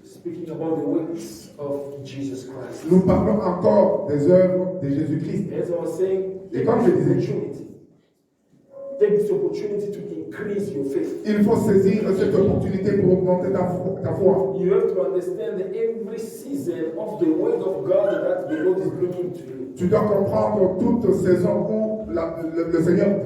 Speaking about the works of Jesus Christ. Nous parlons encore des œuvres de Jésus-Christ. As I was saying, Et comme je disais, take this opportunity to increase your faith. il faut saisir cette opportunité pour augmenter ta foi. You have to understand that every season of the word of God that the Lord is bringing to you. Tu dois comprendre toute saison où le Seigneur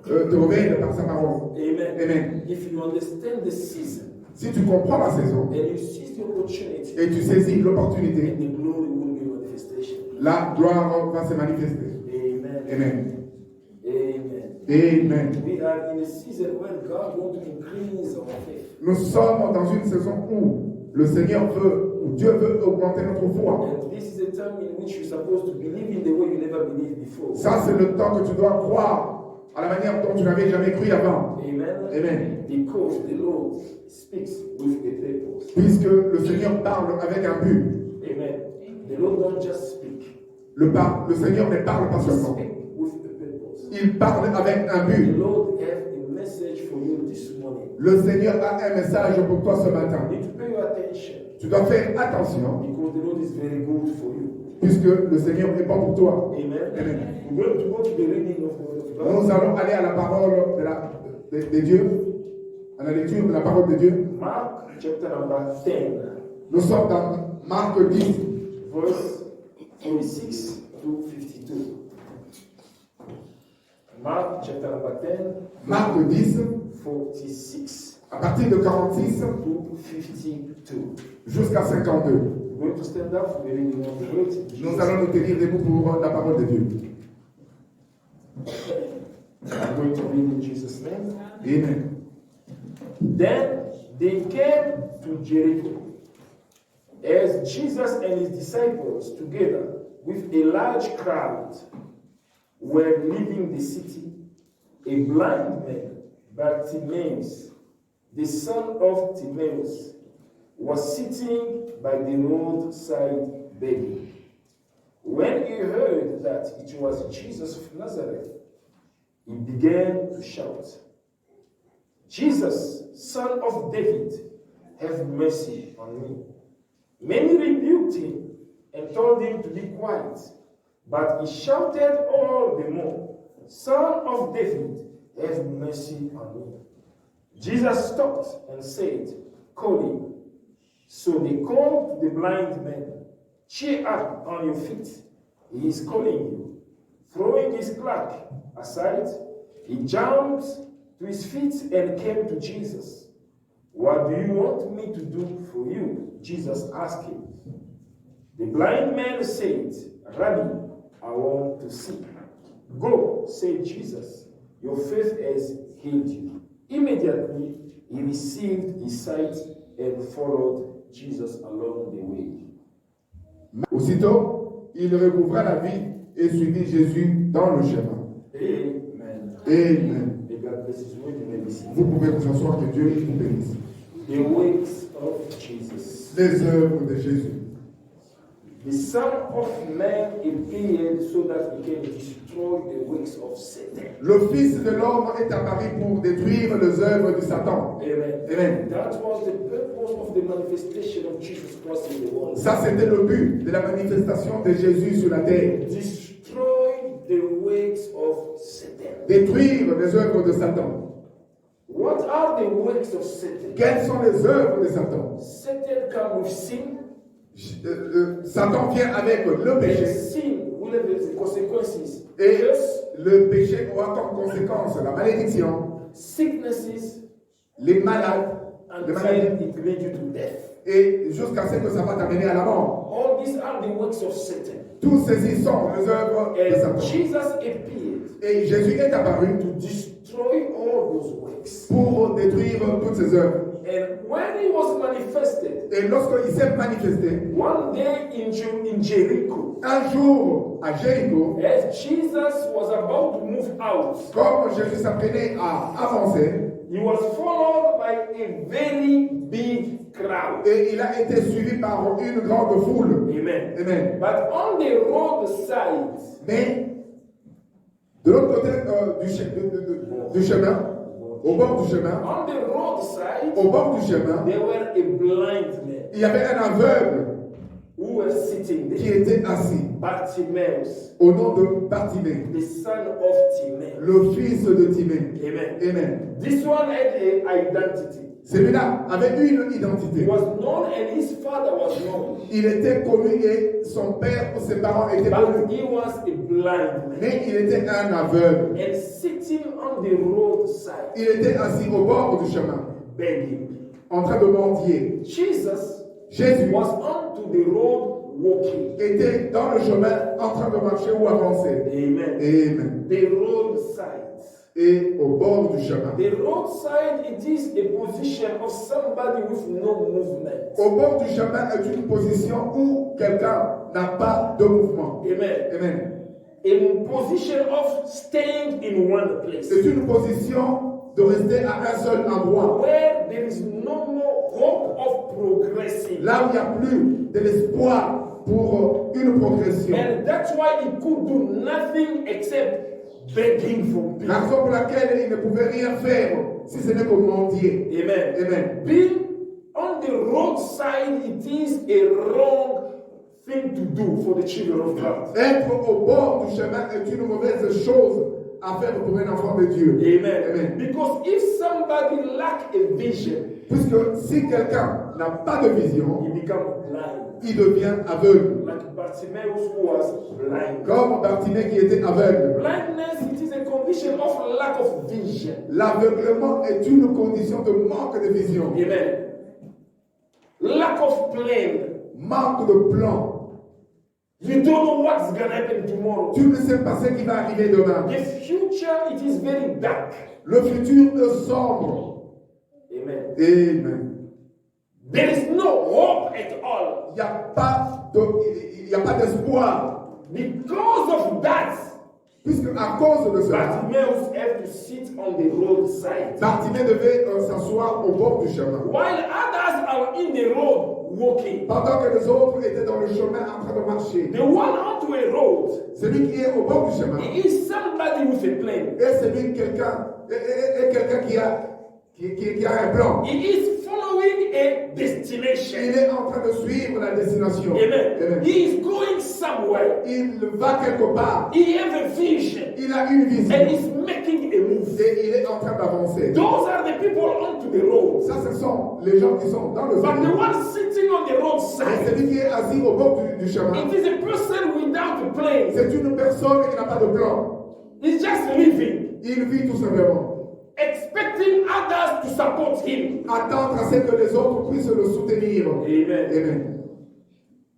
te révèle par sa parole. Amen. Amen. If you understand the season, si tu comprends la saison and you seize the opportunity, et tu saisis l'opportunité, and the glory will be manifestation. La gloire va se manifester. Amen. Amen. Amen. Amen. We are in a season where God wants to increase our faith. Nous sommes dans une saison où le Seigneur veut, où Dieu veut augmenter notre foi. And this is a time in which you're supposed to believe in the way you never believed before. Ça, c'est le temps que tu dois croire à la manière dont tu n'avais jamais cru avant. Amen. Amen. Because the Lord speaks with a purpose. Puisque le Seigneur parle avec un but. Amen. The Lord don't just speak. Le Seigneur ne parle pas seulement. Speak with a purpose. Il parle avec un but. The Lord has a message for you this morning. Le Seigneur a un message pour toi ce matin. You need to pay your attention. Tu dois faire attention. Because the Lord is very good for you. Puisque le Seigneur est bon pour toi. Amen. Amen. We're going to go to the reading of the word of God. Nous allons aller à la parole de Dieu, à la lecture de la parole de Dieu. Mark chapter number 10. Nous sommes dans Marc 10, verse 46 to 52. Mark chapter number 10. Marc 10, 46 à partir de 46 to 52. jusqu'à 52. We're going to stand up for the reading of the word. Nous allons nous tenir debout pour la parole de Dieu. I'm going to read in Jesus' name. Amen. Then they came to Jericho. As Jesus and his disciples, together with a large crowd, were leaving the city, a blind man, Bartimaeus, the son of Timaeus, was sitting by the roadside begging. When he heard that it was Jesus of Nazareth, he began to shout, "Jesus, Son of David, have mercy on me." Many rebuked him and told him to be quiet, but he shouted all the more, "Son of David, have mercy on me." Jesus stopped and said, "Call him." So they called the blind man. "Cheer up on your feet, he is calling you." Throwing his cloak aside, he jumped to his feet and came to Jesus. "What do you want me to do for you?" Jesus asked him. The blind man said, "Rabbi, I want to see." "Go," said Jesus, "your faith has healed you." Immediately, he received his sight and followed Jesus along the way. Aussitôt, il recouvra la vie et suivit Jésus dans le chemin. Amen. Amen. May God bless his word and may we see. Vous pouvez vous asseoir, que Dieu vous bénisse. The works of Jesus. Les œuvres de Jésus. The Son of Man appeared so that he can destroy the works of Satan. Le Fils de l'homme est apparu pour détruire les œuvres de Satan. Amen. Amen. That was the purpose of the manifestation of Jesus Christ in the world. Ça, c'était le but de la manifestation de Jésus sur la terre. Destroy the works of Satan. Détruire les œuvres de Satan. What are the works of Satan? Quelles sont les œuvres de Satan? Satan comes with sin. Satan vient avec le And péché. sin will have its consequences. Et Curse, le péché aura comme conséquence la malédiction, sicknesses, les malades, les maladies, until it leads you to death. et jusqu'à ce que ça va t'amener à la mort. all these are the works of Satan. Tous ceux-ci sont les œuvres de And Satan. Jesus appeared Et Jésus est apparu to destroy all those works. pour détruire toutes ces œuvres. And when he was manifested, Et lorsqu'il s'est manifesté, one day in Jericho, un jour à Jéricho, as Jesus was about to move out, comme Jésus s'apprêtait à avancer, he was followed by a very big crowd. et il a été suivi par une grande foule. Amen. Amen. But on the roadside, Mais de l'autre côté du chemin, au bord du chemin, on the roadside, au bord du chemin, there were a blind man il y avait un aveugle who was sitting qui there. était assis Bartimaeus, au nom de Bartimée, the son of Timaeus. le fils de Timée. Amen. Amen. This one had an identity. Celui-là avait une He identité. was known and his father was known. Il était connu et son père ou ses parents étaient But connus. he was a blind man. Mais il était un aveugle. And sitting on the roadside, Il était assis au bord du chemin, begging. en train de mendier. Jesus Jésus was onto the road walking. était dans le chemin en train de marcher ou avancer. Amen. Amen. The roadside. Et au bord du chemin. The roadside, it is a position of somebody with no movement. Au bord du chemin est une position où quelqu'un n'a pas de mouvement. Amen. Amen. A position of staying in one place. C'est une position de rester à un seul endroit. Where there is no more hope of progressing. Là où il n'y a plus de l'espoir pour une progression. And that's why he could do nothing except begging from La people. raison pour laquelle il ne pouvait rien faire si ce n'est que mendier. Amen. Amen. Being on the roadside, it is a wrong thing to do for the children of God. Être au bord du chemin est une mauvaise chose à faire pour un enfant de Dieu. Amen. Amen. Because if somebody lack a vision, Puisque si quelqu'un n'a pas de vision, he becomes blind. il devient aveugle. Like Bartimaeus who was blind. Comme Bartimée qui était aveugle. Blindness, it is a condition of lack of vision. L'aveuglement est une condition de manque de vision. Amen. Lack of plan. Manque de plan. You don't know what's going to happen tomorrow. Tu ne sais pas ce qui va arriver demain. The future, it is very dark. Le futur est sombre. Amen. Amen. There is no hope at all. Il n'y a pas d'espoir. Because of that, Puisque à cause de cela, Bartimaeus had to sit on the roadside. Bartimée devait s'asseoir au bord du chemin. While others are in the road walking. Pendant que les autres étaient dans le chemin en train de marcher. The one onto a road, Celui qui est au bord du chemin he is somebody with a plan. est celui quelqu'un qui a un plan. He is following a destination. Il est en train de suivre la destination. Amen. Amen. He is going somewhere. Il va quelque part. He has a vision. Il a une vision. And he's making a move. Et il est en train d'avancer. Those are the people onto the road. Ça, ce sont les gens qui sont dans le But the chemin. one sitting on the Et roadside, celui qui est assis au bord du chemin, it is a person without a plan. c'est une personne qui n'a pas de plan. He's just living, Il vit tout simplement. expecting others to support him. Attendre à ce que les autres puissent le soutenir. Amen. Amen.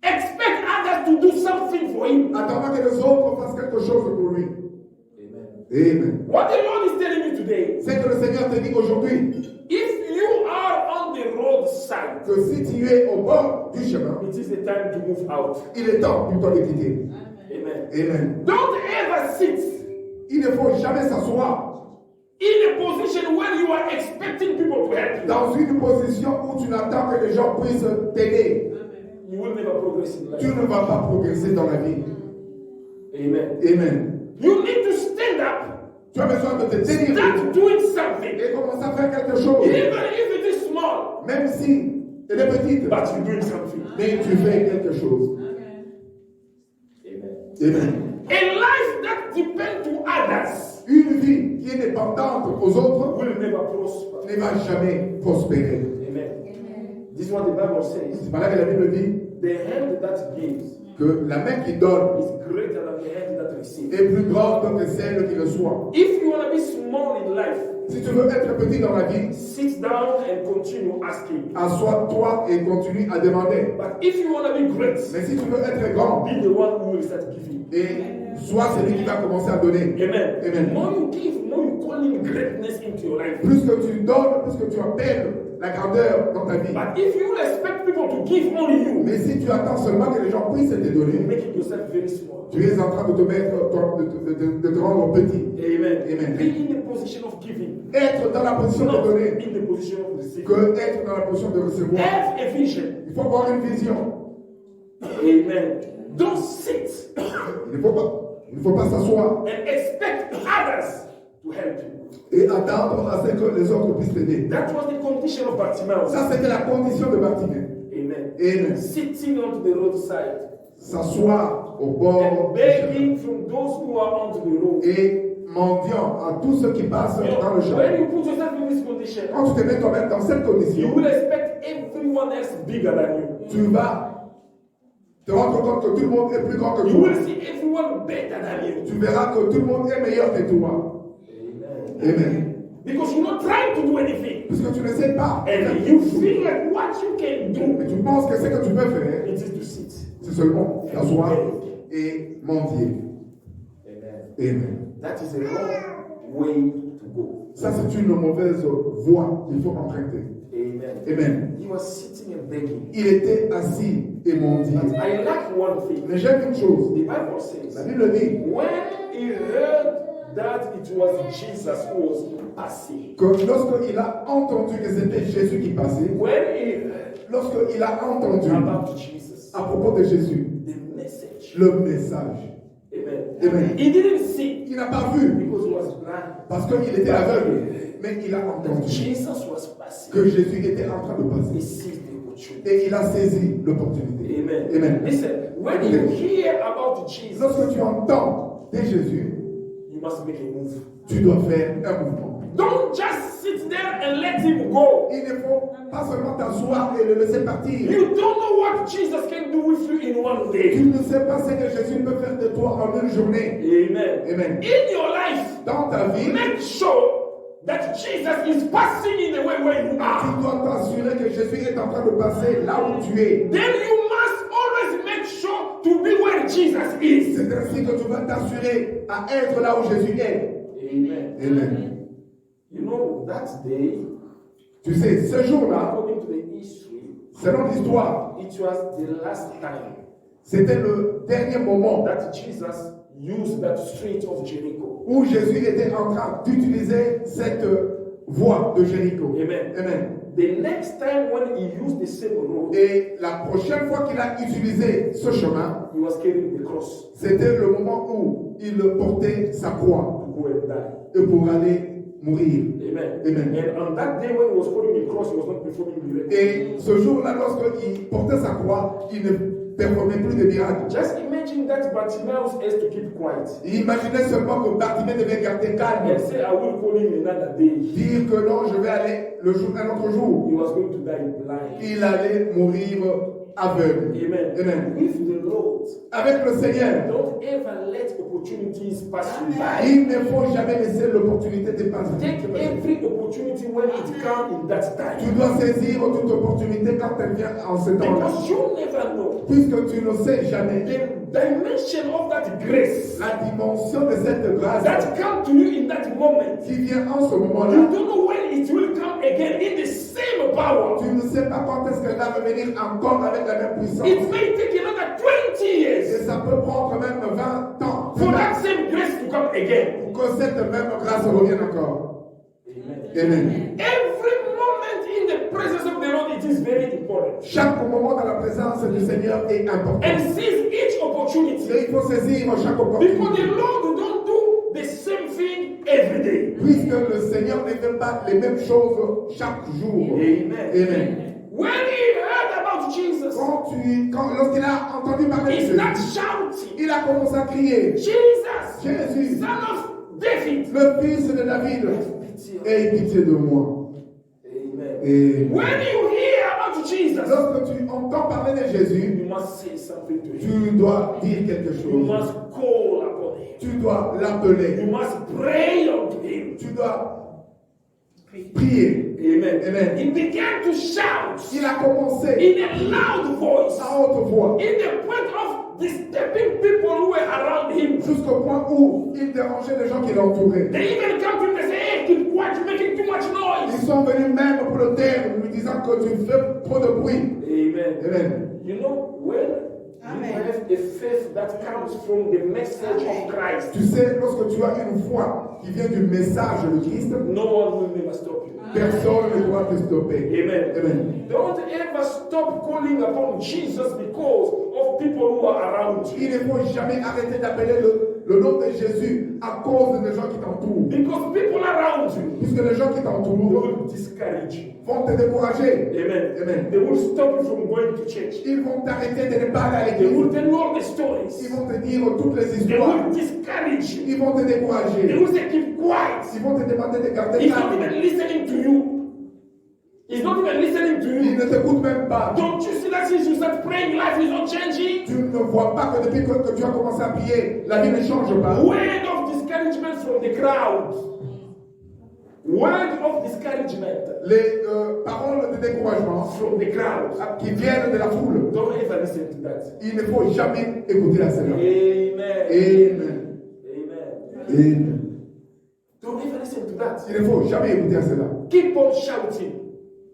Expect others to do something for him. Attendant que les autres fassent quelque chose pour lui. Amen. Amen. What the Lord is telling me today, C'est que le Seigneur te dit aujourd'hui if you are on the roadside, que si tu es au bord du chemin, it is the time to move out. il est temps pour toi de quitter. Amen. Amen. Don't ever sit Il ne faut jamais s'asseoir in a position where you are expecting people to help you. dans une position où tu n'attends que les gens puissent t'aider. You will never progress in Tu life. ne vas pas progresser dans la vie. Amen. Amen. You need to stand up, Tu as besoin de te tenir start doing something, et commencer à faire quelque chose. even if it is small, Même si elle est petite, but you're doing something. mais tu fais quelque chose. Amen. Amen. A life that depends to others Une vie qui est dépendante aux autres will never prosper. ne va jamais prospérer. Amen. This is what the Bible says. C'est par là que la Bible dit The hand that gives que la main qui donne is greater than the hand that receive. est plus grande que celle qui reçoit. If you want to be small in life, Si tu veux être petit dans la vie, sit down and continue asking. assois-toi et continue à demander. But if you want to be great, Mais si tu veux être grand, be the one who will start giving. et sois celui qui va commencer à donner. Amen. Amen. More you give, more you call in greatness into your life. Plus que tu donnes, plus que tu appelles la grandeur dans ta vie. But if you expect people to give only you, Mais si tu attends seulement que les gens puissent te you're donner, making yourself very small. tu es en train de te mettre, de te rendre petit. Amen. Amen. Be in the position of giving, Être dans la position de not donner, in the position of receiving. que être dans la position de recevoir. Have a vision. Il faut avoir une vision. Amen. Don't sit Il ne faut pas s'asseoir and expect others to help you. et attendre à ce que les autres puissent t'aider. That was the condition of Bartimaeus. Ça, c'était la condition de Bartimée. Amen. Amen. Sitting on the roadside S'asseoir au bord and begging from those who are on the road. et mendiant à tous ceux qui passent You know, dans le champ. when you put yourself in this condition, Quand tu te mets toi-même dans cette you condition, will expect everyone else bigger than you. tu vas te rendre compte que tout le monde est plus grand que You toi. will see everyone better than you. Tu verras que tout le monde est meilleur que toi. Amen. Amen. Because you're not trying to do anything. Puisque tu ne sais pas. And you feel like what you can do, Mais tu penses que ce que tu peux faire, it is to sit. c'est seulement t'asseoir et mendier. Amen. Amen. That is a wrong way to go. Ça, c'est une mauvaise voie qu'il faut emprunter. Amen. Amen. He was sitting and begging. Il était assis et mendiait. But I like one thing. Mais j'aime une chose. The Bible La says, Bible dit when he heard that it was Jesus who was passing, que lorsqu'il a entendu que c'était Jésus qui passait, when he heard lorsqu'il a entendu about Jesus, à propos de Jésus the message, le message, amen. Amen. He didn't see il n'a pas vu because he was blind. parce qu'il était aveugle, mais il a entendu Jesus was passing. que Jésus était en train de He passer seized the opportunity. et il a saisi l'opportunité. Amen. Amen. Listen, when you hear about Jesus, Lorsque tu entends de Jésus, you must make a move. tu dois faire un mouvement. Don't just sit there and let him go. Il ne faut pas seulement t'asseoir et le laisser partir. You don't know what Jesus can do with you in one Tu day. ne sais pas ce que Jésus peut faire de toi en une journée. Amen. Amen. In your life, Dans ta vie, make sure that Jesus is passing in the way where you tu are. dois t'assurer que Jésus est en train de passer là où tu es. Then you must always make sure to be where Jesus is. C'est ainsi que tu vas t'assurer à être là où Jésus est. Amen. Amen. You know, that day, Tu sais, ce jour-là, according to the history, selon l'histoire, it was the last time c'était le dernier moment that Jesus used that street of Jericho. où Jésus était en train d'utiliser cette voie de Jéricho. Amen. Amen. The next time when he used the same road, Et la prochaine fois qu'il a utilisé ce chemin, he was carrying the cross c'était le moment où il portait sa croix to go and die. et pour aller mourir. Amen. Amen. And on that day when he was holding the cross, he was not performing miracles. Et ce jour-là, lorsqu'il portait sa croix, il ne performait plus de miracles. Just imagine that Bartimaeus has to keep quiet Il imaginait seulement que Bartimée devait garder calme, and say, I will call him another day. dire que non, je vais aller un autre jour. He was going to die blind. Il allait mourir aveugle. Amen. Amen. With the Lord, Avec le Seigneur, don't ever let opportunities pass you by. il ne faut jamais laisser l'opportunité de passer. Take every opportunity when it comes in that Tu time. dois saisir toute opportunité quand elle vient en ce temps-là. Because you never know Puisque tu ne sais jamais the dimension of that grace la dimension de cette grâce that comes to you in that moment. qui vient en ce You moment-là. don't know when it will come again in the same power. Tu ne sais pas quand est-ce qu'elle va revenir encore avec la même puissance. It may take another 20 Et years ça peut prendre même 20 ans for that same grace to come again. pour que cette même grâce revienne encore. Amen. Amen. Every moment in the presence of the Lord, it is very important. Chaque moment dans la présence du Seigneur est important. And seize each opportunity. Et il faut saisir chaque Because opportunité. the Lord don't do the same thing every day. Puisque le Seigneur ne fait pas les mêmes choses chaque jour. Amen. Amen. When he heard about Jesus, Lorsqu'il a entendu parler de he Jésus, started shouting, il a commencé à crier, Jesus, Jésus, son of David, le fils de David, aie pitié de moi. Amen. Et When you hear about Jesus, lorsque tu entends parler de Jésus, you must say something to him. tu dois dire quelque You chose. must call upon him. Tu dois l'appeler. You must pray unto him. Tu dois prier. Amen. Amen. He began to shout Il a commencé in a loud voice, à haute voix in the point of disturbing people who were around him. jusqu'au point où il dérangeait les gens qui l'entouraient. They even come to him and say, hey, keep quiet, you're making too much Ils noise. sont venus même pour le taire, lui disant que tu fais trop de bruit. Amen. Amen. You know, when you have a faith that comes from the message of Christ, Tu sais, lorsque tu as une foi qui vient du message de Christ, no one will never stop you. personne ne doit te stopper. Amen. Amen. Don't ever stop calling upon Jesus because of people who are around you. Il ne faut jamais arrêter d'appeler le nom de Jésus à cause des gens qui t'entourent. Because people around you, Puisque les gens qui they t'entourent will discourage you. vont te décourager. Amen. Amen. They will stop you from going to church. Ils vont t'arrêter de ne pas aller à They will l'église. tell you all the Ils stories. vont te dire toutes les They histoires. will discourage you. Ils vont te They décourager. will say, keep quiet. Ils vont te demander de garder He's not calme. even listening to you. He's not even listening to Ils you. ne t'écoutent même pas. Don't you see that since you start praying, life is not changing? Tu ne vois pas que depuis que tu as commencé à prier, la vie ne change pas. Word of discouragement from the crowd. Word of discouragement Les paroles de découragement from the crowd. qui viennent de la foule, Don't ever listen to that. il ne faut jamais écouter à cela. Amen. Amen. Amen. Amen. Don't ever listen to that. Il ne faut jamais écouter à cela. Keep on shouting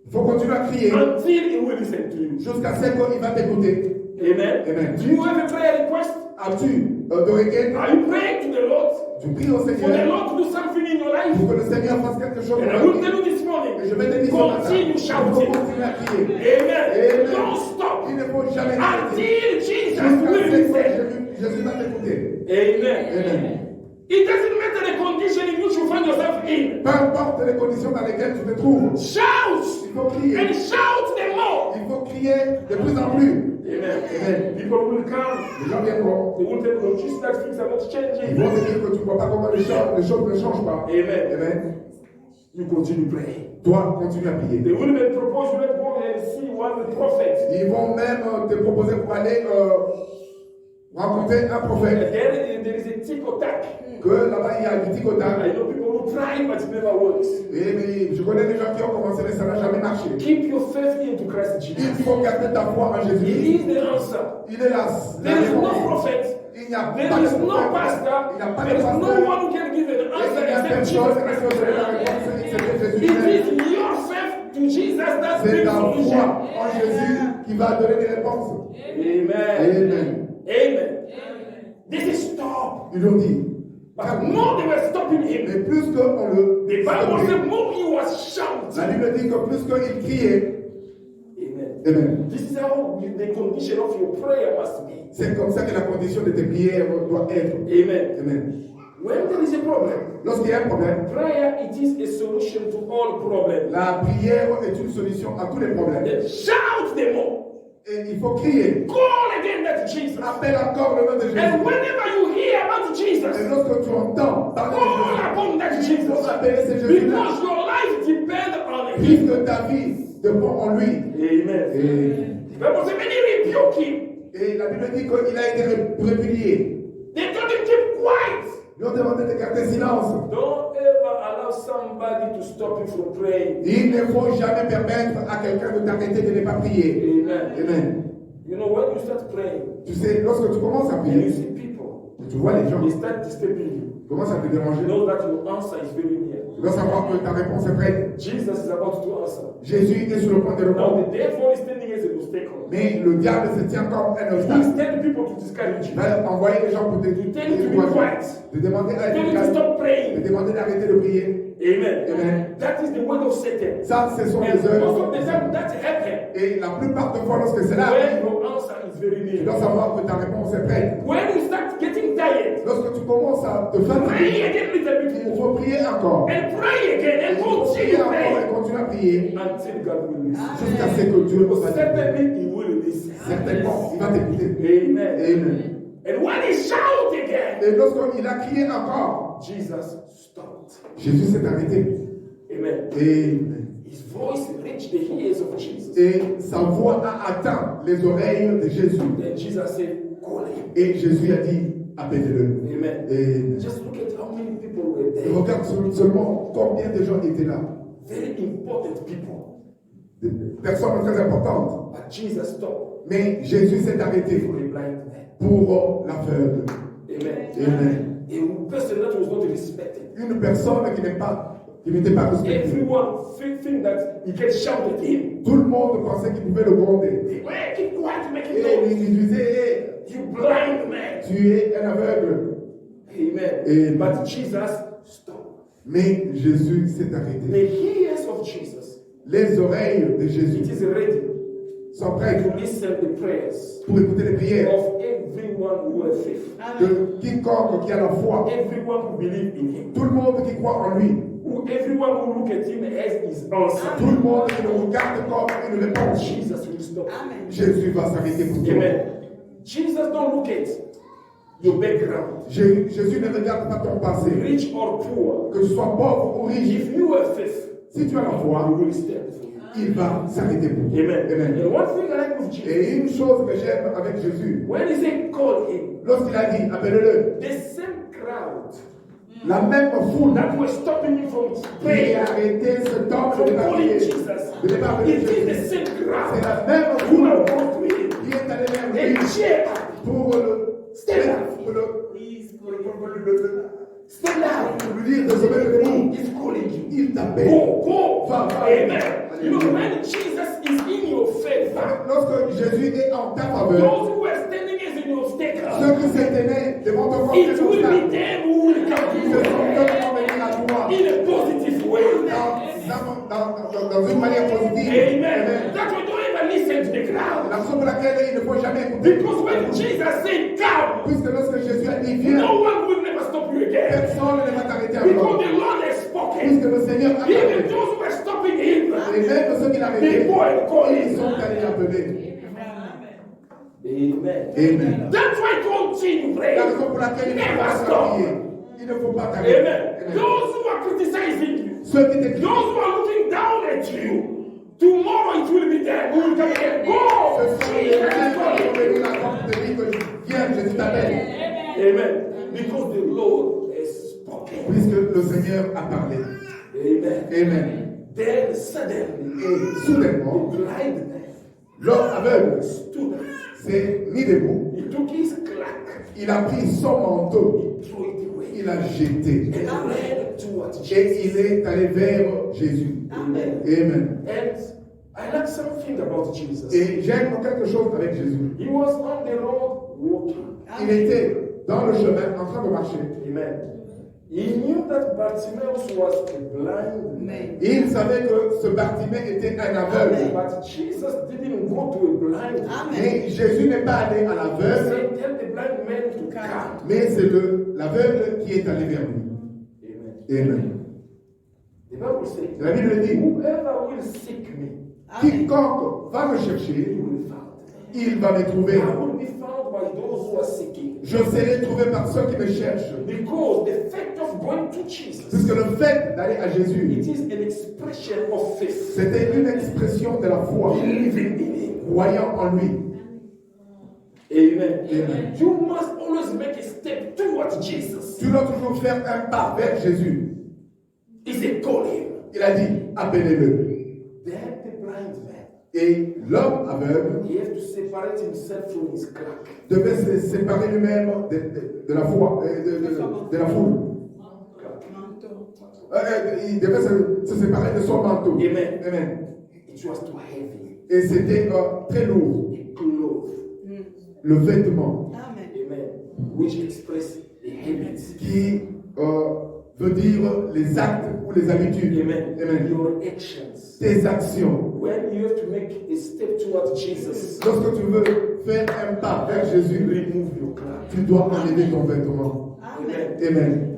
Il faut continuer à crier until he will listen to you. jusqu'à ce qu'il va t'écouter. Amen. Amen. Do you have a prayer request? As-tu de requêtes? Are you praying to the Lord Tu pries au for the Seigneur Lord to do something in your life? pour que le Seigneur fasse quelque chose. And I will tell you this morning. Et je vais te dire ce matin, Continue il faut shouting. continuer à crier. Amen. Amen. Don't stop Il ne faut jamais arrêter. until Jesus Jusqu'à will ce que listen. Jésus va t'écouter. Amen. Amen. It doesn't matter the condition in which you find yourself in. Peu importe les conditions dans lesquelles tu te trouves, Shout il faut crier. and shout the more. Il faut crier de plus en plus. Amen. Amen. People will come. Les gens viendront. They will tell you, Jesus, that things are not Ils changing. vont te dire que tu ne vois pas comment les choses ne changent pas. Amen. Amen. You continue praying. Toi, continue à prier. They will even propose you let's go and see one prophet. Ils vont même te proposer pour aller rencontrer un And prophète. there is a tick or tack. Que là-bas, il y a du tic-au-tac. I know people who try but it never works. Et mais je connais des gens qui ont commencé, mais ça n'a jamais marché. Keep your faith into Christ Il Jesus. faut garder ta foi en Jésus. He is the answer. Il est là. There is no prophet. Il n'y a There pas de is no prophète. pastor. Il n'y a pas There de is no pasteur. one who can give an Et answer il n'y a except personne Jesus qui Christ. peut donner la réponse, c'est Jésus. It is your faith to Jesus that C'est brings ta foi solution. en Jésus qui va donner des réponses. Amen. Amen. Amen. This is stop. Ils l'ont dit. But more they were stopping him. Mais plus qu'on le The Bible stoppait, says more he was la shouting. Bible dit que plus qu'il criait, Amen. Amen. This is how the condition of your prayer must be. C'est comme ça que la condition de tes prières doit être. Amen. Amen. When there is a problem, Lorsqu'il y a un problème, prayer it is a solution to all problems. la prière est une solution à tous les problèmes. Then shout the more. Et il faut crier. Call again that Jesus. Appelle encore le nom de Jésus. And whenever you hear about Et Jesus, lorsque tu entends parler call de Jésus, upon that il Jesus. faut appeler ce Jésus-là. Because your life depends on him. Puisque ta vie dépend en lui. Amen. Et, The Bible says many rebuke him. et la Bible dit qu'il a été répudié. They told him keep quiet. Ils ont demandé de garder silence. Don't ever allow somebody to stop you from praying. Il ne faut jamais permettre à quelqu'un de t'arrêter de ne pas prier. Amen. Amen. You know, when you start praying, Tu sais, lorsque tu commences à and you prier, see people, tu vois les gens, they start disturbing you. commence à te déranger. You know that your answer is very near. Tu dois savoir que ta réponse est prête. Jesus is about to answer. Jésus est sur le point de Now répondre. the devil is standing as an obstacle. Mais le diable se tient comme un He's obstacle. telling people to discourage Il you. va envoyer les gens pour te Tell you to be quiet. te demander à Tell être you to calme, stop te praying. demander d'arrêter de prier. Amen. Amen. That is the word of Satan. Ça, ce sont And les most œuvres. of the time that happens Et la plupart des fois, lorsque c'est là, when your answer is very tu near. dois savoir que ta réponse est prête. When you start getting tired, Lorsque tu commences à te pray fatiguer, again a little bit il more. faut prier encore. And pray again Il and faut continue prier encore praying et continuer à prier until God will listen. jusqu'à ce que Dieu Because va t'écouter. certainly He will listen. Certainement, il va t'écouter. Amen. Amen. And when he shout again, Et lorsqu'il a crié encore, Jesus stopped. Jésus s'est arrêté. Amen. Amen. His voice reached the ears of Jesus. Et sa voix a atteint les oreilles de Jésus. Then Jesus said, call him. Et Jésus a dit, appelez-le. Amen. Et Just look at how many people were there. regarde seulement combien de gens étaient là. Very important people. Des personnes très importantes. But Jesus stopped Mais Jésus s'est arrêté for a blind man. pour l'aveugle. Amen. Amen. A person that was not respected. Une personne qui n'était pas respectée. Everyone think that he can shout at him. Tout le monde pensait qu'il pouvait le gronder. Hey, keep quiet, make it Et noise. il disait, You blind man. tu es un aveugle. Amen. But Jesus stopped. Mais Jésus s'est arrêté. The ears of Jesus, Les oreilles de it Jésus is ready sont prêtes to listen the prayers pour écouter les prières of everyone who has faith. de quiconque qui a la foi. Everyone who believes in him. Tout le monde qui croit en lui. Everyone who look at him has his answer. Tout le monde qui le regarde comme une réponse. Jesus will stop. Jésus va s'arrêter pour toi. Amen. Jesus don't look at your background, Jésus ne regarde pas ton passé. rich or poor. Que tu sois pauvre ou riche. If you have faith, Si tu as la he foi, will stand for you. il va s'arrêter pour toi. Amen. Amen. And one thing I like with Jesus, Et une chose que j'aime avec Jésus, when he said call him, lorsqu'il a dit appelle-le, the same crowd la même foule that was stopping you from qui a praying, arrêté ce temps from de ne pas calling prier, Jesus, de ne pas prier it is Jésus. the same C'est crowd la même who foule have gone to him qui est allée vers lui and cheer up. pour Stand up. Stand up. pour lui dire de se mettre debout. He's calling you. Il t'appelle. Go. Va. Amen. You know, when Jesus is in your favor, Lorsque Jésus est en ta faveur, those who are standing as an obstacle, ceux qui s'éteignaient devant ton corps, it will be them who will come to ce sont eux qui you vont venir à toi in a positive way. dans une manière positive. Amen. That we don't even listen to the crowd. La raison pour laquelle il ne faut jamais écouter. Because when Jesus said come, Puisque lorsque Jésus a dit viens, no one will never stop you again. personne ne va t'arrêter Because encore. the Lord has spoken. Puisque le Seigneur a Even parlé. those who are stopping him, Et même ceux qui they l'arrêtaient, go and call ils him. sont allés l'appeler. Amen. Amen. That's why continue praying. La raison pour laquelle il ne faut Never pas stop. prier. Il ne faut pas t'arrêter. Amen. Amen. Those who are criticizing you, Ceux qui te those who are looking down at you, tomorrow it will be them who will come again. Go! Ce sont les Jesus gens is qui calling. vont venir à toi pour te dire que viens, Jésus t'appelle. Amen. Because the Lord has spoken. Puisque le Seigneur a parlé. Amen. Amen. Then suddenly, Et soudainement, the blind man l'homme aveugle stood up. s'est mis debout. He took his cloak, Il a pris son manteau. he threw it away, Il a jeté. and ran towards Et il Jesus. est allé vers Jésus. Amen. Amen. And I like something about Jesus. Et j'aime quelque chose avec Jésus. He was on the road walking. Il était dans le chemin en train de marcher. Amen. He knew that Bartimaeus was a blind man. Il savait que ce Bartimée était un aveugle. But Jesus didn't go to a blind man. Mais Jésus n'est pas allé à He l'aveugle, said, tell the blind man to come. mais c'est l'aveugle qui est allé vers lui. Amen. Amen. The Bible says, La Bible dit, whoever will seek me, quiconque va me he chercher, will be found. il va me trouver. I will be found by those who are seeking. Je serai trouvé par ceux qui me cherchent. Because the fact of going to Jesus, Puisque le fait d'aller à Jésus, it is an expression of faith. c'était une expression de la foi, Believing in him. croyant en lui. Amen. Amen. You must always make a step towards Jesus. Tu dois toujours faire un pas vers Jésus. He said, call him. Il a dit, appelez-le. Then the blind man, Et l'homme aveugle he had to separate himself from his cloak. devait se séparer lui-même de la foi, de la foule. Il devait se séparer de son manteau. Amen. Amen. It was too heavy. Et c'était très lourd. A cloth. Le vêtement Amen. Which express the habits. qui veut dire les actes ou les habitudes. Amen. Amen. Your actions. Tes actions. When you have to make a step towards Jesus, Lorsque tu veux faire un pas vers Jésus, remove your cloak. tu dois enlever ton vêtement. Amen. Amen.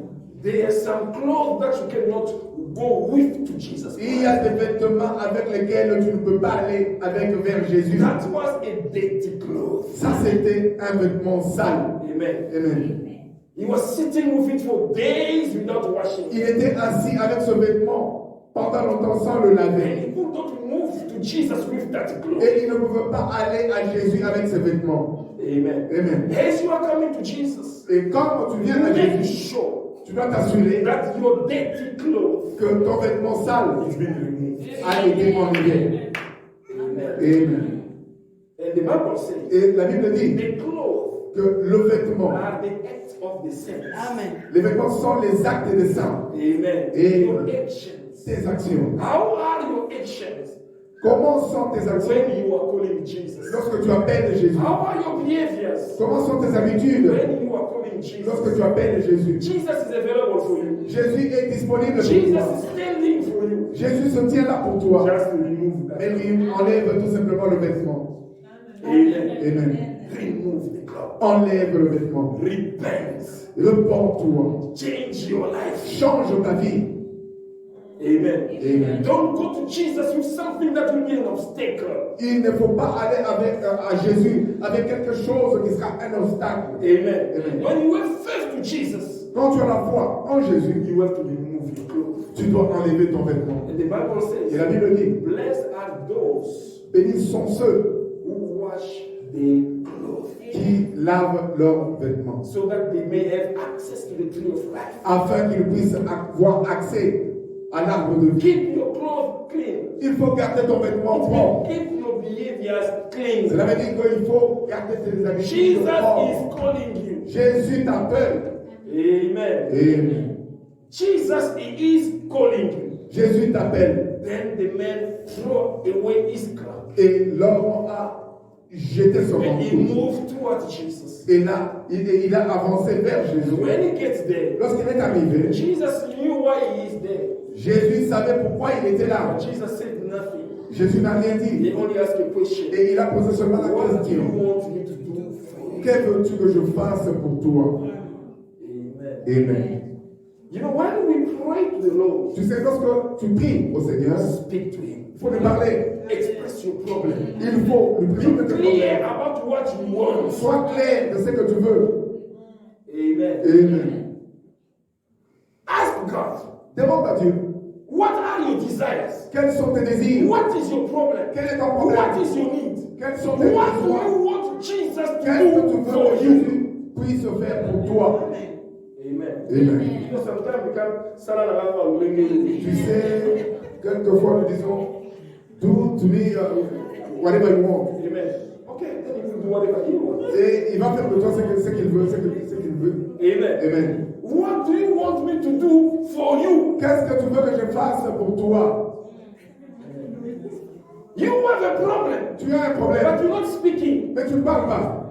There are some clothes that you cannot go with to Jesus Christ. Il y a des vêtements avec lesquels tu ne peux pas aller vers Jésus. That was a dirty cloth. Ça, c'était un vêtement sale. Amen. Amen. He was sitting with it for days without washing. Il était assis avec ce vêtement pendant longtemps sans le And laver. he could not move to Jesus with that cloth. Et il ne pouvait pas aller à Jésus avec ses vêtements. Amen. Amen. As you are coming to Jesus, Et quand tu viens à make Jésus, sure tu dois t'assurer that your dirty clothes que ton vêtement sale is being removed. a été enlevé. Amen. Amen. And the Bible says, Et la Bible dit the clothes que le vêtement, are the acts of the saints. Amen. les vêtements sont les actes des saints, Amen. Et- Your actions. tes actions. How are your actions Comment sont tes actions when you are calling Jesus? lorsque tu appelles Jésus? How are your behaviors Comment sont tes habitudes when you are calling Jesus? lorsque tu appelles Jésus? Jesus is available for you. Jésus est disponible pour Jesus toi. is standing for you. Jésus se tient là pour toi. Just remove that. Mais lui enlève tout simplement le vêtement. Amen. Amen. Remove the cloth. Enlève le vêtement. Repent. Repends-toi. Change your life. Change ta vie. Amen. Amen. Don't go to Jesus with something that will be an obstacle. Il ne faut pas aller à Jésus avec quelque chose qui sera un obstacle. Amen. Amen. When you have faith to Jesus, Quand tu as la foi en Jésus, you have to remove your clothes. tu dois enlever ton vêtement. And the Bible Et la says, Bible dit, blessed are those bénis sont ceux who wash their clothes, qui lavent leurs vêtements, so that they may have access to the tree of life. afin qu'ils puissent avoir accès à l'arbre de vie. Keep your clothes clean. Il faut garder ton vêtement propre. Keep your behaviors clean. Cela veut dire qu'il faut garder tes habitudes Jesus propres. is calling you. Jésus t'appelle. Amen. Amen. Jesus is calling you. Jésus t'appelle. Then the man threw away his cloak Et l'homme a jeté son and he manteau. moved towards Jesus. Et là, il a avancé vers Jésus. When he gets there, Lorsqu'il est arrivé, Jesus knew why he is there. Jésus savait pourquoi il était là. But Jesus said nothing. Jésus n'a rien He dit. only asked a question. Et il a posé seulement la What do you question. want me to do for you? Que veux-tu que je fasse pour toi? Amen. Amen. You know, when we pray to the Lord, Tu sais, lorsque tu pries au Seigneur, speak to him. il faut lui parler. Express your problem. Il faut lui présenter Be tes clear problèmes. about what you want. Sois clair de ce que tu veux. Amen. Amen. Ask God, Demande à Dieu, what are your desires? quels sont tes désirs? What is your problem? Quel est ton What problème? is your need? Quels sont tes What do besoins? you want Jesus to Qu'est-ce que tu do veux for que you? Jésus puisse faire pour toi? Amen. Amen. You know, sometimes we come, Sarah Nagama will bring me. Tu sais, quelquefois nous disons, do to me whatever you want. Amen. Okay, then you will do whatever you want. Et il va faire de toi ce qu'il veut, ce qu'il veut. Amen. Amen. What do you want me to do for you? Qu'est-ce que tu veux que je fasse pour toi? You have a problem, Tu as un but problème, you're not speaking. mais tu ne parles pas.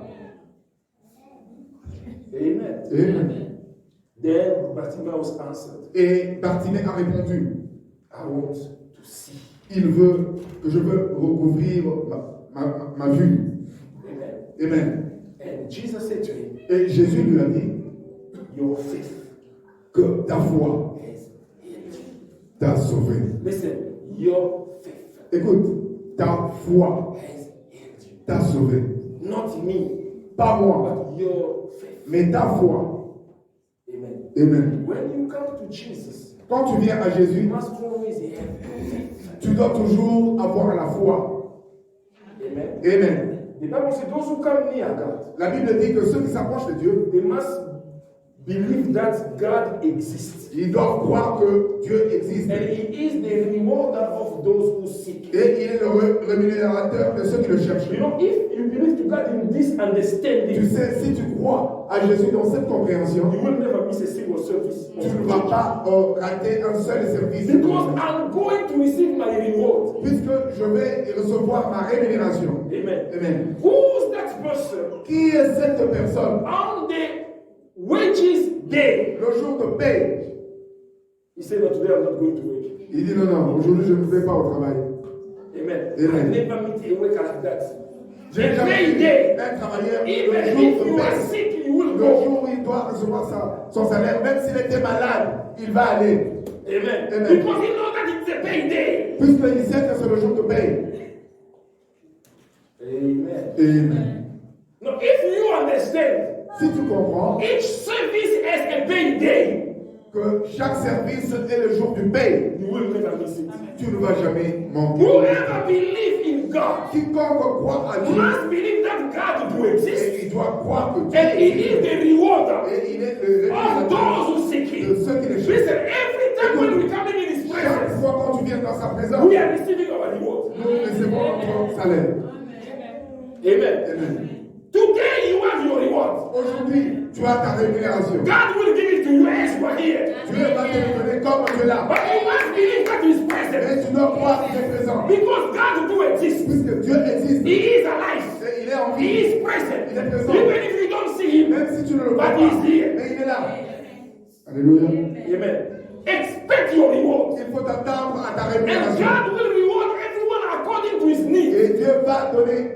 Amen. Amen. Then Bartimaeus answered, Et Bartimée a répondu, I want to see. il veut que je veux recouvrir ma vue. Amen. Amen. And Jesus said to him, Et Jésus lui a dit your faith que ta foi has healed you. t'a sauvé. Listen, your faith Écoute, ta foi has healed you. t'a sauvé. Not me, Pas moi, but your faith. mais ta foi. Amen. Amen. When you come to Jesus, Quand tu viens à you Jésus, must always have faith. tu dois toujours avoir la foi. Amen. Amen. The Bible says those who come near God, La Bible dit que ceux qui s'approchent de Dieu, they must believe that God exists. ils doivent croire que Dieu existe. And He is the rewarder of those who seek Him. Et il est le rémunérateur de ceux qui le cherchent. You know, if you believe to God in this Tu understanding, sais, si tu crois à Jésus dans cette compréhension, you will never miss a single service. tu ne vas pas rater un seul service. Because I'm going to receive my reward. Puisque je vais recevoir ma rémunération. Amen. Amen. Who's that person Qui est cette personne? on the wages day? Le jour de paix. He said, but today I'm not going to work. Il dit non, non, aujourd'hui je ne vais pas au travail. Amen. Amen. I never meet a worker like that. J'ai A jamais vu payday. un travailleur Even le if jour you de are paix. sick, you will Le go. jour où il doit recevoir son salaire, même s'il était malade, il va aller. Amen. Amen. Because he knows that it's a payday. Puisqu'il sait que c'est le jour de paix. Amen. Amen. Now, if you understand, Si tu comprends each service has a payday, que chaque service est le jour du paix, you will never miss it. tu ne vas jamais manquer. Whoever believes in God Quiconque croit à Dieu, must believe that God do exist. et il doit croire que Dieu And He is the rewarder et il est le of révélateur those who seek de Him. ceux qui le cherchent. Listen, every time when we come in His Chaque presence, fois quand tu viens dans sa présence, we are receiving our reward. nous recevons notre salaire. Amen. Amen. Today you have your reward. Aujourd'hui, tu as ta rémunération. God will give it to you as you are here. Dieu va te le donner comme tu es là. But you must believe that He is present. Mais tu dois croire qu'il est présent. Because God do exist. Puisque Dieu existe, He is alive. et il est en He vie. is present. Il est présent. Even if you don't see Him. Même si tu ne le vois But pas, He is here. mais il est là. Alléluia. Amen. Expect your reward. Il faut t'attendre à ta And rémunération. God will reward everyone according to His need. Et Dieu va donner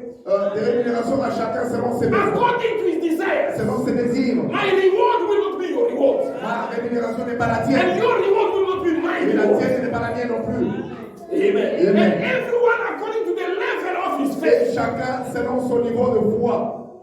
des rémunérations à chacun selon ses besoins, According to His desires. selon ses désirs. My reward will not be your reward. Ma rémunération n'est pas la And tienne. your reward will not be my Et la reward. tienne n'est pas la mienne non plus. Amen. Amen. And everyone according to the level of his Et faith. chacun selon son niveau de foi.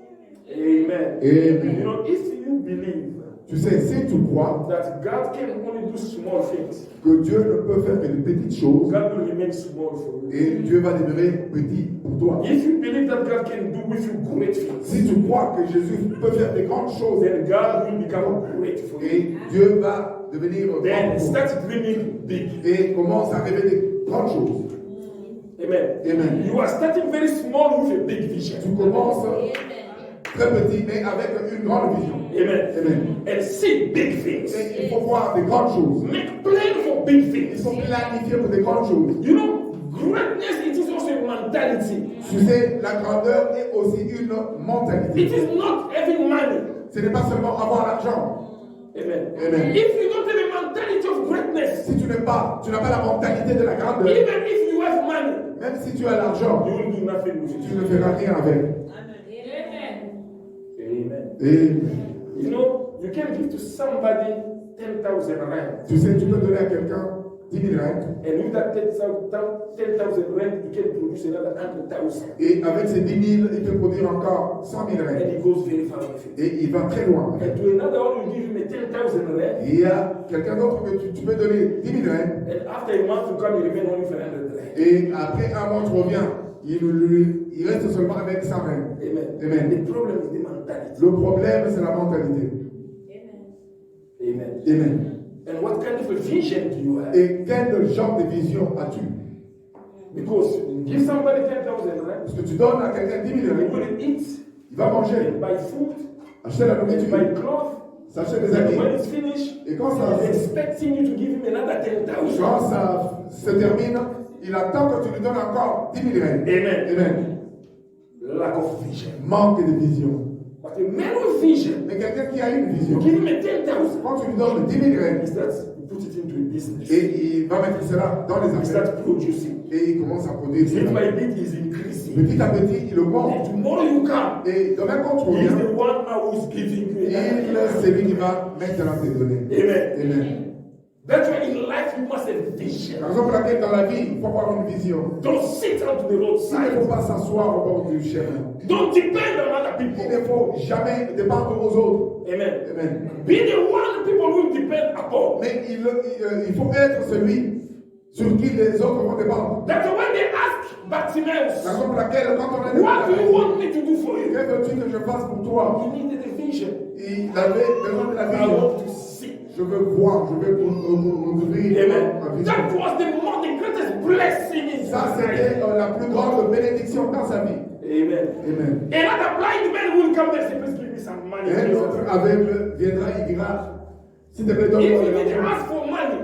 Amen. Amen. You know, if you believe Tu sais, si tu crois that God can only do small things, que Dieu ne peut faire que de petites choses, God will remain small for you. et Dieu va demeurer petit pour toi. If you believe that God can do with you great things, Si tu crois que Jésus peut faire des grandes choses, then God will become great for you. et Dieu va devenir grand Then pour toi, start dreaming big. et commence à rêver des grandes choses. Amen. Amen. You are starting very small with a big vision. Tu commences très petit, mais avec une grande vision. Amen. Amen. And see big things. Et il faut voir des grandes choses. Make plan for big Il things. faut planifier pour des grandes choses. You know, greatness it is also a mentality. Tu sais, la grandeur est aussi une mentalité. It is not having money. Ce n'est pas seulement avoir l'argent. Amen. Amen. If you don't have a mentality of greatness, Si tu n'as pas la mentalité de la grandeur, even if you have money, même si tu as l'argent, you will do nothing with tu it. ne feras rien avec. Amen. Et You know, you can give to somebody 10,000 rand, tu sais, tu peux donner à quelqu'un 10 000 rand, and with that 10,000 rand, you can produce another 100,000, et avec ces 10 000, il peut produire encore 100 000 and rand. he goes very far with it. Et il va très loin. And to another one, you give him a 10,000 rand, Et il y a quelqu'un d'autre que tu peux donner 10 000 rand, and after a month, you come, you remain only 500 rand. et après un mois, tu reviens, il reste seulement avec 100 rand. Amen. Amen. The problem is the mentality. Le problème, c'est la mentalité. Amen. Amen. And what kind of a vision do you have? Et quel genre de vision as-tu? Because you give somebody 10,000 rand, Parce que tu donnes à quelqu'un 10 000 he rand, will eat, il va manger, and buy food, acheter la and nourriture, buy clothes, s'acheter des and habits. when it's finished, Et quand he's expecting you to give him another 10,000. ça se termine, il attend que tu lui donnes encore 10 000 rand. Amen. Amen. Lack of vision. Manque de vision. But a man with vision, Mais quelqu'un qui a une you vision, give him a 10,000, quand tu lui donnes 10 000 he rand, starts to put it into a business. et il va mettre cela dans les He affaires, starts producing. et il commence à produire Bit cela. by bit, he's increasing. Petit à petit, il And augmente. tomorrow you come, Et demain, quand tu he's reviens, the one who is giving you another. c'est lui qui va mettre dans tes données. Amen. Amen. That's why in life you must have vision. La raison pour laquelle dans la vie, il faut avoir une vision. Don't sit onto the Il ne roadside. faut pas s'asseoir au bord du chemin. Don't depend on other Il people. ne faut jamais dépendre aux autres. Amen. Amen. Be the one people will depend upon. Mais il faut être celui sur qui les autres vont dépendre. That's when they ask La Bartimaeus, raison pour laquelle, quand on a des what do you want me to do for you? que veux-tu que je fasse pour toi? He needed a vision. Il avait besoin de la I vision. want to see. Je veux voir, je veux ouvrir ma Amen. vision. That was the greatest blessing in Ça, his life. c'était la plus grande bénédiction dans sa vie. Amen. Amen. Another blind man will come and say, please give me some money. Et un autre aveugle viendra, il dira, s'il te plaît, If donne-moi he de did l'argent. ask for money,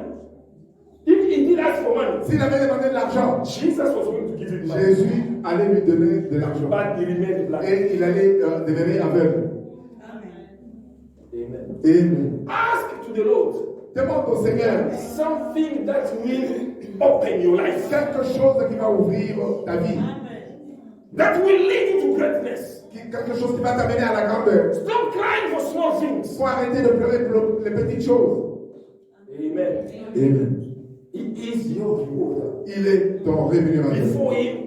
if he did ask for money, S'il avait demandé de l'argent, Jesus was going to give him money. Jésus allait lui donner de l'argent. But he remained blind. Et il allait devenir aveugle. Amen. Et Ask to the Lord demande au Seigneur something that will open your life, quelque chose qui va ouvrir ta vie. that will lead you to greatness. Quelque chose qui va t'amener à la grandeur. Stop crying for small Il things. faut arrêter de pleurer pour les petites choses. Amen. Amen. He is your rewarder. Il est ton rémunérateur. Before him,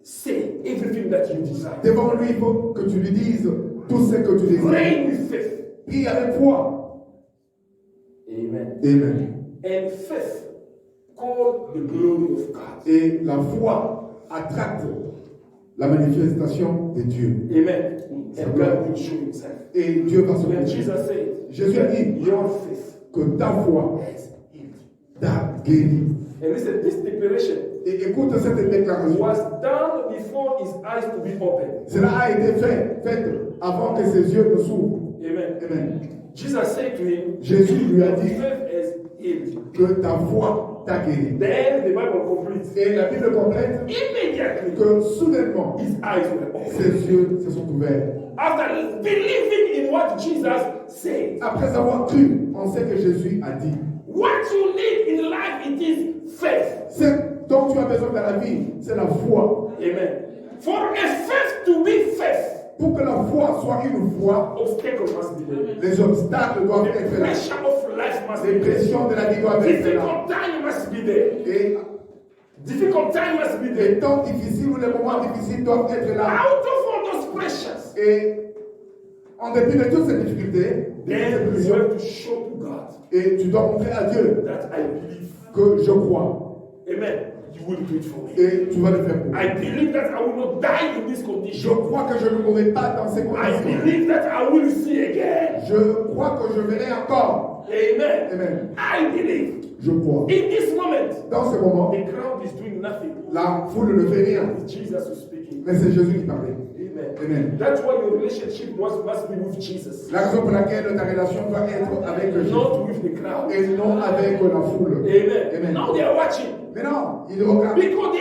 say everything that you desire. Devant lui, il faut que tu lui dises tout ce que tu désires. Pray with faith. Prie avec foi. Amen. Amen. And faith called the glory of God. Et la foi attract la manifestation de Dieu. Amen. And God will show himself. Et Dieu va se When montrer. Jesus said, Jésus a dit your faith que ta foi has healed. t'a guéri. And listen, this declaration Et écoute cette déclaration. was done before his eyes to be opened. Cela a été fait avant que ses yeux ne s'ouvrent. Amen. Amen. Jesus said to him, Jésus lui a your dit faith has healed. que ta foi t'a guéri. Then the Bible completes. Et la Bible complète Immediately, que soudainement, his eyes were opened. ses yeux se sont ouverts. After believing in what Jesus said, Après avoir cru en ce que Jésus a dit, what you need in life, it is faith. ce dont tu as besoin dans la vie, c'est la foi. Amen. For a faith to be faith, Pour que la foi soit une foi, obstacle must be there. les obstacles doivent The être là. pressure of life must Les be there. pressions de la vie doivent être là. Difficult time must be there. Et Difficult time must be there. les temps difficiles ou les moments difficiles doivent être là. Out of all those pressures, Et en dépit de toutes ces difficultés, then you have to show to God et tu dois montrer à Dieu that I believe. que je crois. Amen. You will do it for me. Et tu vas le faire pour moi. I believe that I will not die in this Je condition. crois que je ne mourrai pas dans ces I conditions. believe that I will see again. Je crois que je verrai encore. Amen. Amen. I believe. Je crois. In this moment, Dans ce moment, the crowd is doing nothing. la foule ne fait rien. It's Jesus who's speaking. Mais c'est Jésus qui parlait. Amen. Amen. That's why your relationship must be with Jesus, La raison pour laquelle ta relation doit être avec Jésus not with the crowd. et non avec la foule. Amen. Amen. Now they are watching Mais non, ils regardent. because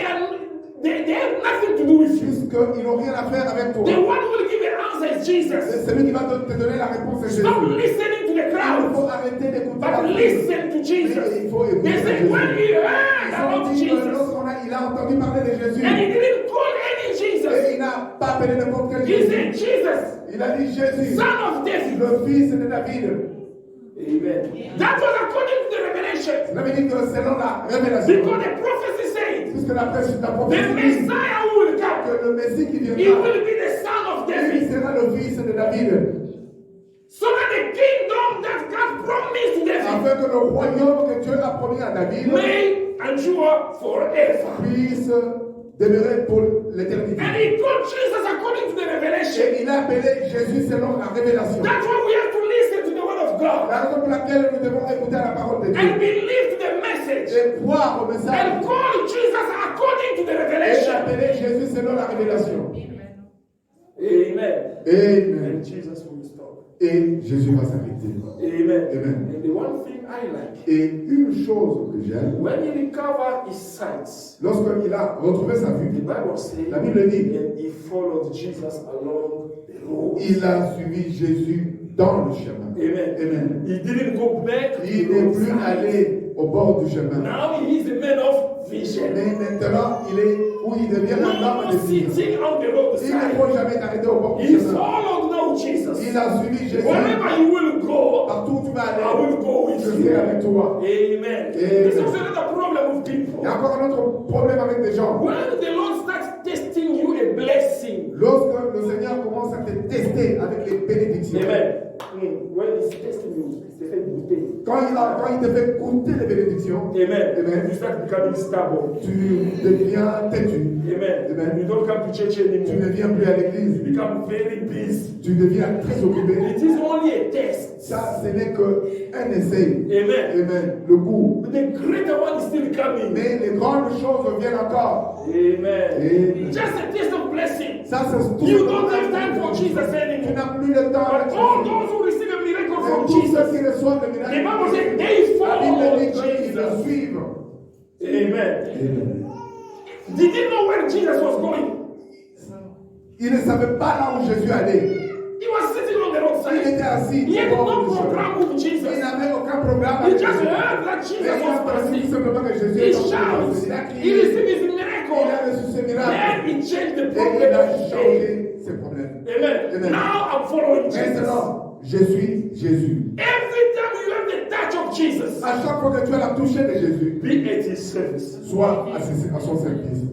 they have nothing to do with you. Puisqu'ils n'ont rien à faire avec toi. The one who will give an answer is Jesus. C'est celui qui va te donner la réponse, c'est Jésus. Stop listening to the Il crowd, faut arrêter d'écouter la but foule. listen to Mais Jesus. il faut écouter They say Jésus. when he heard Ils ont about dit que Jesus, il a entendu parler de Jésus. and he didn't call any Jesus. Et il n'a pas appelé n'importe quel He Jésus. said Jesus, Il a dit Jésus, son of David. le fils de David. Amen. That was according to the revelation. Cela veut dire que selon la révélation, Because the prophecy says puisque la the prophétie dit Messiah who will come, que le Messie qui he viendra, will be the son of il David. sera le fils de David, So that the kingdom that God promised to David afin que le royaume que Dieu a promis à David may endure forever. puisse demeurer pour l'éternité. And he called Jesus according to the revelation. Et il a appelé Jésus selon la révélation. That's why we have to listen to the word of God La raison pour laquelle nous devons écouter la parole de Dieu and believe to the message et croire au message and call Jesus according to the et revelation. appeler Jésus selon la révélation. Amen. Amen. And Jesus will stop. Et Jésus va s'arrêter. Amen. Amen. And the one thing I like, Et une chose que j'aime, when he recovered his sight, lorsqu'il a retrouvé sa the vue, Bible says, la Bible dit, and he followed Jesus along the road. il a suivi Jésus dans le chemin. Amen. Amen. He didn't go back to Il the n'est plus roadside. allé au bord du chemin. Now he is a man of vision. Mais maintenant, il est où il devient un No homme more de vie. sitting on the Il ne roadside. faut jamais t'arrêter au bord du He chemin. followed now Jesus. Il a suivi Jésus. Wherever you will go, Partout où tu vas I aller, will go with je you. serai avec toi. Amen. This is another problem with people. Il y a encore un autre problème avec des gens. When the Lord starts testing you a blessing, Lorsque le Seigneur commence à te tester avec les bénédictions, amen. When he's testing you, it's the goûter. quand il te fait goûter les bénédictions, Amen. Amen. You start becoming stubborn. tu deviens têtu. Amen. Amen. You don't come to church Tu ne anymore. viens plus à You l'église. become very busy. Tu deviens très occupé. It is only a test. Ça, ce n'est qu'un essai. Amen. Amen. Le goût. But the greater one is still coming. Mais les grandes choses viennent encore. Amen. Amen. Just a taste of blessing. Ça, c'est tout. You don't have time for Jesus Tu anymore. n'as plus le temps. But all those who receive a miracle Et from tous Jesus, ceux qui reçoivent le the miracle, Bible says they la Bible follow dit qu'ils le Jesus. suivent. Amen. Amen. Did you know where Jesus was going? Il ne savait pas là où Jésus allait. He was sitting on the Il roadside. était assis. He had au bord no du chemin. program with Il Jesus. n'avait aucun programme He avec just Jésus. heard that Mais Jesus il a was entendu passing. simplement que Jésus He était en train de shouts. passer. Il a He crié. received his Il a miracle. reçu ce miracle. Then he changed the Et il problem a of faith. changé ses problèmes. Amen. Amen. Now I'm following Jesus. Maintenant, je suis Jésus. Every time you have the touch of Jesus, À chaque fois que tu as la touche de Jésus, be at his service. sois à son service.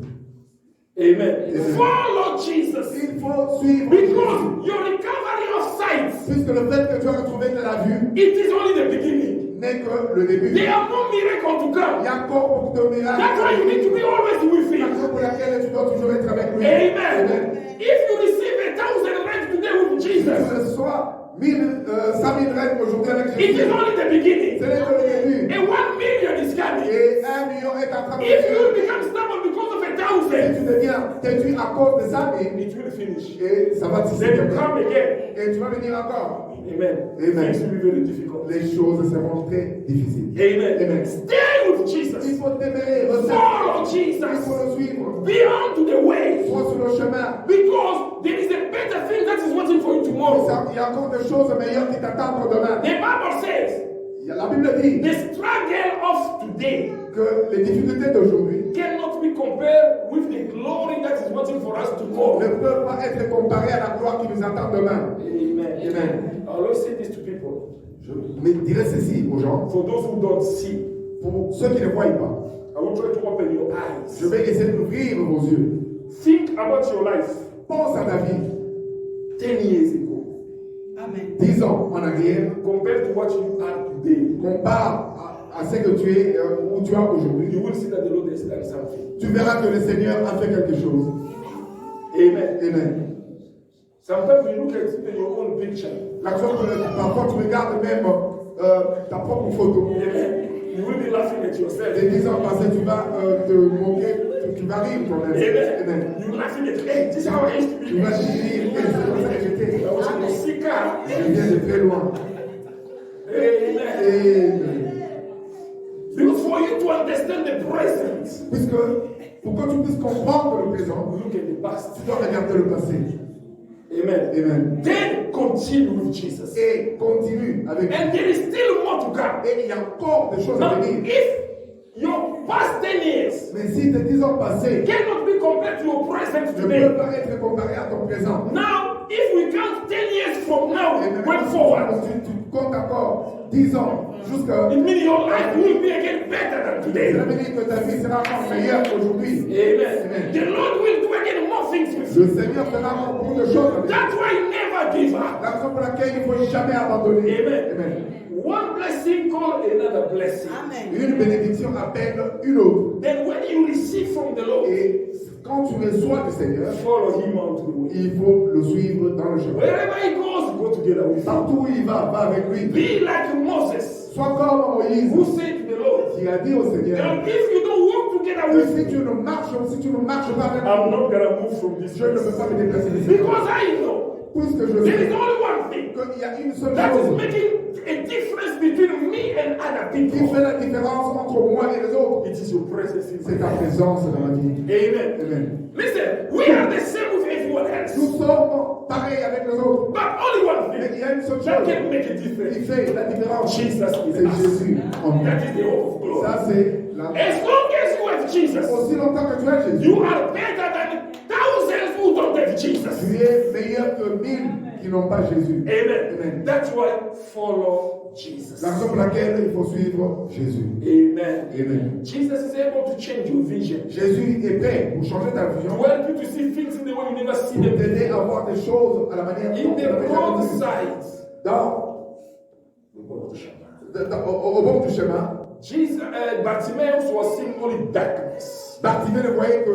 Amen. Amen. Follow Jesus. Il faut suivre Because Jésus. your recovery of sight, Puisque le fait que tu as retrouvé de la vue it is only the beginning. n'est que le début. There are more miracles to Il come. y a encore beaucoup de miracles. That's why you need to be always with C'est la him. raison pour laquelle tu dois toujours être avec lui. Amen. If you receive 1,000 rent today with Si tu Jesus, reçois 100 000 rêves aujourd'hui avec it is Jésus, only the beginning. ce n'est que le début. And 1 million is coming. Et 1 million est en train de If you venir. become stubborn because of Si 1,000, tu deviens têtu à cause de ça, it will finish. et ça va Then you disparaître. come again. Et tu vas venir encore. Amen. Amen. Things will be very difficult. Les choses seront très difficiles. Amen. Amen. Stay with Il Jesus. faut demeurer, Follow il faut Jesus. le suivre. Be on to the way. Sois sur le chemin. Because there is a better thing that is waiting for you tomorrow. Il y a encore des choses meilleures qui t'attendent demain. The Bible says La Bible dit the struggle of today que les difficultés d'aujourd'hui cannot be compared with the glory that is waiting for us tomorrow. ne peuvent pas être comparées à la gloire qui nous attend demain. Amen. Amen. I always say this to people. Je dirais ceci aux gens, For those who don't see, pour ceux qui ne voient pas, I will try to open your eyes. je vais essayer d'ouvrir vos yeux. Think about your life Pense à ta vie, 10 years ago 10 ans en arrière, compared to what you are today. compare à ce que tu es, où tu es aujourd'hui. You will see that the Lord has done something. Tu verras que le Seigneur a fait quelque chose. Amen. Amen. Sometimes you look at even your own picture. Parfois, tu regardes même ta propre photo. Amen. You will be laughing at yourself. Les 10 ans passés, tu vas te moquer, tu vas rire toi-même. Amen. Amen. You're laughing at, hey, this is how I used to Tu be. vas rire, c'est comme ça que j'étais. I was in a sick car. Je viens de très loin. Amen. Amen. Because for you to understand the present, Puisque, pour que tu puisses comprendre le présent, look at the past. tu dois regarder le passé. Amen. Amen. Then continue with Jesus. Et continue avec lui. And there is still more to come. Et il y a encore des choses à Now, venir. if your past 10 years Mais si tes 10 ans passés cannot be compared to your present ne today, peuvent pas être comparés à ton présent, now, if we count 10 years from now, et même going si forward, tu comptes encore 10 ans jusqu'à it means your life will be again better than today. ça veut dire que ta vie sera encore meilleure qu'aujourd'hui. Amen. The Lord will do again more things with you. Le Seigneur fera encore beaucoup de choses avec toi. That's why never give up. La raison pour laquelle il ne faut jamais abandonner. Amen. Amen. One blessing call another blessing. Une bénédiction appelle une autre. Then when you receive from the Lord, Et quand tu reçois du Seigneur, follow him on to the way. il faut le suivre dans le chemin. Wherever he goes, go together with him. Partout où il va avec lui. Be like Moses, Sois comme Moïse who said to the Lord, qui a dit au Seigneur now if you don't walk together que with me, si tu ne marches pas avec I'm moi, not gonna move from this je ne place. peux pas me déplacer d'ici. Because I know Puisque je there is sais only one thing qu'il y a une seule that is chose making a difference between me and other qui people. fait la différence entre moi et les autres. It is your presence in C'est my ta life. présence dans ma vie. Amen. Amen. Listen, we are the same with everyone else. Nous sommes pareils avec les autres. But only one Mais il thing y a une seule that chose can make a qui difference. fait la différence. Jesus is C'est us. Jésus en nous. That is the hope of glory. Ça, c'est la... As long as you have Jesus, Aussi longtemps que tu as Jésus, you are better than thousands who don't have Jesus. tu es meilleur que 1000 qui n'ont pas Jésus. Amen. Amen. That's why follow Jesus. La raison pour laquelle il faut suivre Jésus. Amen. Amen. Jesus is able to change your vision. Jésus est prêt pour changer ta To vision, help you to see things in the way you never see pour them. t'aider à voir des choses à la manière In dont tu the n'avais jamais broad vu. sides. Au bord du chemin, Jesus, Bartimaeus was seeing only darkness Bartimée ne voyait que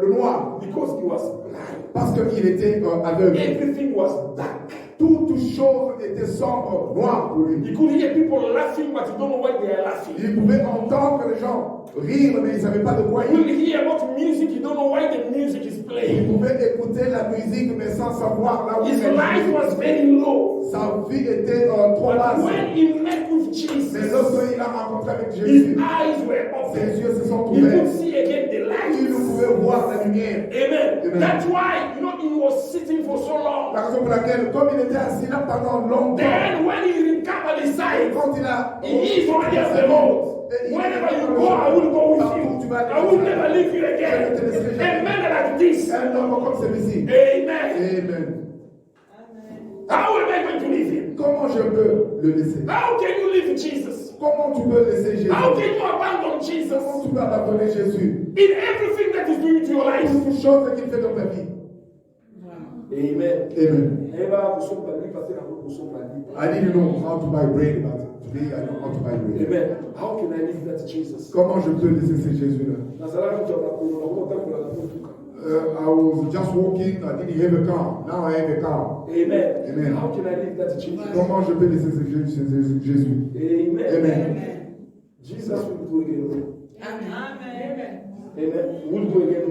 le noir, because he was blind. parce qu'il était aveugle. Everything was dark. Toute chose était sombre, noire pour lui. He could hear people laughing, but he don't know why they are laughing. Il pouvait entendre les gens rire, mais il ne savait pas de quoi He will il. hear about music, he don't know why the music is Il playing. pouvait écouter la musique, mais sans savoir là où His il est. life was very low. Sa vie était trop But basse. when he met with Mais Jesus, lorsqu'il a rencontré avec his Jésus, eyes were ses open. yeux se sont He could ouverts. see again the Il light. pouvait voir la lumière. Amen. Amen. That's why, he was sitting for so long. La raison pour laquelle, comme il était assis là pendant longtemps, Then when he recovered his sight, quand il a he is already at the Lord. Wherever you go, I will go with you. I will never leave you again. A man like this. un homme comme celui-ci. Amen. Amen. How am I going to leave him? Comment je peux le laisser? How can you leave Jesus? Comment tu peux laisser Jésus? How can you abandon Jesus? Comment tu peux abandonner Jésus? In everything that is doing to your life. Toutes choses qu'il fait dans ta vie. Amen. Amen. Eva, vous sommes pas lui, parce que vous sommes pas lui. I didn't know how to buy bread, but today I don't want to buy bread. Amen. How can I leave that Jesus? Comment je peux laisser ce Jésus-là? I was just walking, I didn't have a car. Now I have a car. Amen. Amen. How can I leave that Jesus? Comment je peux laisser ce Jésus? Amen. Amen. Jesus will do again. Amen. Amen. Will do again.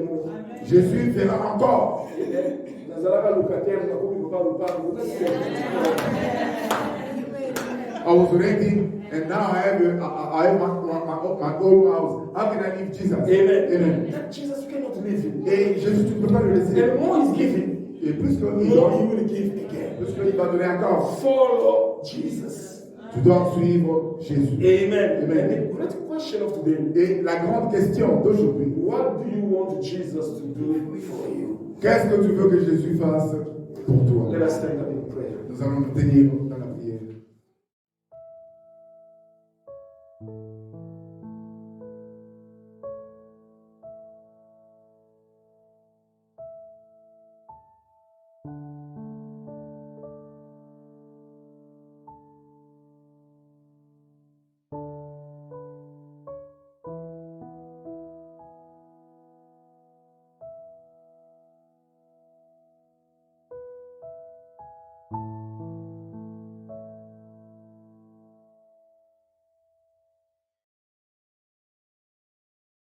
Jésus fera encore. Amen. I was renting and now I have my own house. How can I leave Jesus? Amen. Amen. That Jesus cannot leave him. Et Jésus, tu ne peux pas le laisser. And more is giving, Et plus que more he will give again. plus qu'il va donner encore. Follow Jesus. Tu dois suivre Jésus. Amen. Amen. And the great question of today: Et la grande question d'aujourd'hui, what do you want Jesus to do for you? qu'est-ce que tu veux que Jésus fasse pour toi? Let us stand up in prayer. Nous allons nous tenir dans la prière.